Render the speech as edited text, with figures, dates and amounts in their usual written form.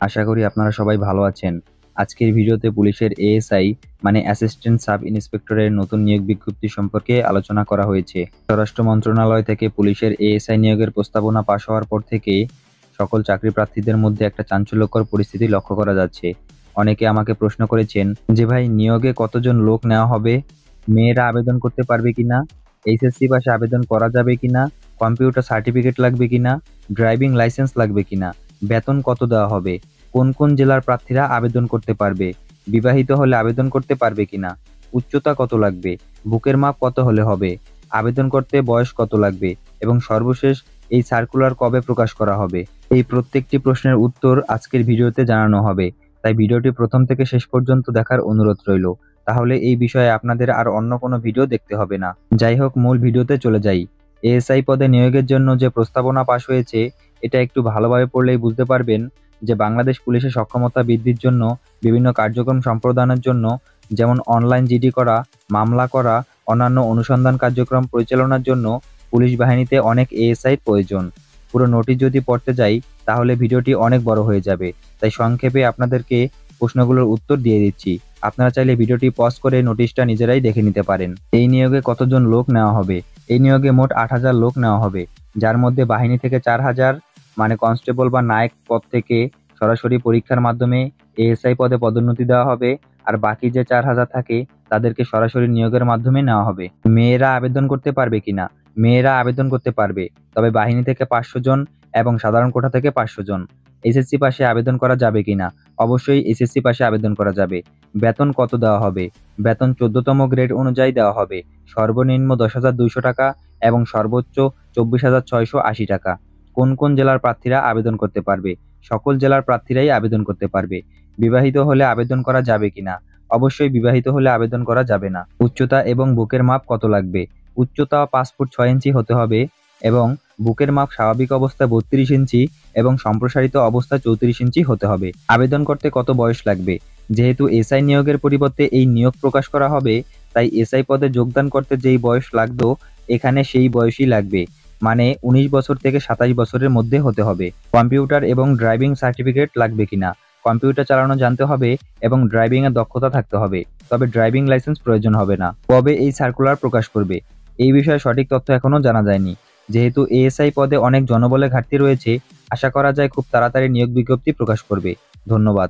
আশা করি আপনারা সবাই ভালো আছেন। আজকের ভিডিওতে পুলিশের এএসআই মানে অ্যাসিস্ট্যান্ট সাব ইন্সপেক্টরের নতুন নিয়োগ বিজ্ঞপ্তি সম্পর্কে আলোচনা করা হয়েছে। স্বরাষ্ট্র মন্ত্রণালয় থেকে পুলিশের এএসআই নিয়োগের প্রস্তাবনা পাস হওয়ার পর থেকে সকল চাকরি প্রার্থীদের মধ্যে একটা চাঞ্চল্যকর পরিস্থিতি লক্ষ্য করা যাচ্ছে। অনেকে আমাকে প্রশ্ন করেছেন যে ভাই, নিয়োগে কতজন লোক নেওয়া হবে, মেয়েরা আবেদন করতে পারবে কিনা, এইচএসসি পাশে আবেদন করা যাবে কিনা, কম্পিউটার সার্টিফিকেট লাগবে কিনা, ড্রাইভিং লাইসেন্স লাগবে কিনা, বেতন কত দেওয়া হবে, কোন কোন জেলার প্রার্থীরা আবেদন করতে পারবে, বিবাহিত হলে আবেদন করতে পারবে কিনা, উচ্চতা কত লাগবে, বুকের মাপ কত হলে হবে, আবেদন করতে বয়স কত লাগবে এবং সর্বশেষ এই সার্কুলার কবে প্রকাশ করা হবে, এই প্রত্যেকটি প্রশ্নের উত্তর আজকের ভিডিওতে জানানো হবে। তাই ভিডিওটি প্রথম থেকে শেষ পর্যন্ত দেখার অনুরোধ রইল। তাহলে এই বিষয়ে আপনাদের আর অন্য কোনো ভিডিও দেখতে হবে না। যাই হোক, মূল ভিডিওতে চলে যাই। এএসআই পদে নিয়োগের জন্য যে প্রস্তাবনা পাশ হয়েছে, এটা একটু ভালোভাবে পড়লেই বুঝতে পারবেন যে বাংলাদেশ পুলিশের সক্ষমতা বৃদ্ধির জন্য বিভিন্ন কার্যক্রম সম্প্রদানের জন্য, যেমন অনলাইন জিডি করা, মামলা করা, অন্যান্য অনুসন্ধান কার্যক্রম পরিচালনার জন্য পুলিশ বাহিনীতে অনেক এএসআই প্রয়োজন। পুরো নোটিশ যদি পড়তে যাই তাহলে ভিডিওটি অনেক বড় হয়ে যাবে, তাই সংক্ষেপে আপনাদেরকে প্রশ্নগুলোর উত্তর দিয়ে দিচ্ছি। আপনারা চাইলে ভিডিওটি পজ করে নোটিশটা নিজেরাই দেখে নিতে পারেন। এই নিয়োগে কতজন লোক নেওয়া হবে? এই নিয়োগে মোট ৮,০০০ লোক নেওয়া হবে, যার মধ্যে বাহিনী থেকে ৪,০০০ মানে কনস্টেবল বা নায়ক পদ থেকে সরাসরি পরীক্ষার মাধ্যমে এএসআই পদে পদোন্নতি দেওয়া হবে, আর বাকি যে ৪,০০০ থাকে তাদেরকে সরাসরি নিয়োগের মাধ্যমে নেওয়া হবে। মেয়েরা আবেদন করতে পারবে কিনা? মেয়েরা আবেদন করতে পারবে, তবে বাহিনী থেকে ৫০০ জন এবং সাধারণ কোটা থেকে ৫০০ জন। এসএসসি পাশে আবেদন করা যাবে কিনা? অবশ্যই এসএসসি পাশে আবেদন করা যাবে। বেতন কত দেওয়া হবে? বেতন ১৪তম গ্রেড অনুযায়ী দেওয়া হবে। সর্বনিম্ন ১০,২০০ টাকা এবং সর্বোচ্চ ২৪,৬৮০ টাকা। কোন কোন জেলার প্রার্থীরা আবেদন করতে পারবে? সকল জেলার প্রার্থীরাই আবেদন করতে পারবে। বিবাহিত হলে আবেদন করা যাবে কিনা? অবশ্যই বিবাহিত হলে আবেদন করা যাবে না। উচ্চতা এবং বুকের মাপ কত লাগবে? উচ্চতা ৫ ফুট ৬ ইঞ্চি হতে হবে এবং বুকের মাপ স্বাভাবিক অবস্থায় ৩২ ইঞ্চি এবং সম্প্রসারিত অবস্থায় ৩৪ ইঞ্চি হতে হবে। আবেদন করতে কত বয়স লাগবে? যেহেতু এসআই নিয়োগের পরিবর্তে এই নিয়োগ প্রকাশ করা হবে, তাই এসআই পদে যোগদান করতে যেই বয়স লাগতো এখানে সেই বয়সই লাগবে, মানে ১৯ বছর থেকে ২৭ বছরের মধ্যে হতে হবে। কম্পিউটার এবং ড্রাইভিং সার্টিফিকেট লাগবে কিনা? কম্পিউটার চালানো জানতে হবে এবং ড্রাইভিং এর দক্ষতা থাকতে হবে, তবে ড্রাইভিং লাইসেন্স প্রয়োজন হবে না। কবে এই সার্কুলার প্রকাশ করবে? এই বিষয়ে সঠিক তথ্য এখনো জানা যায়নি। যেহেতু এএসআই পদে অনেক জনবলের ঘাটতি রয়েছে, আশা করা যায় খুব তাড়াতাড়ি নিয়োগ বিজ্ঞপ্তি প্রকাশ করবে। ধন্যবাদ।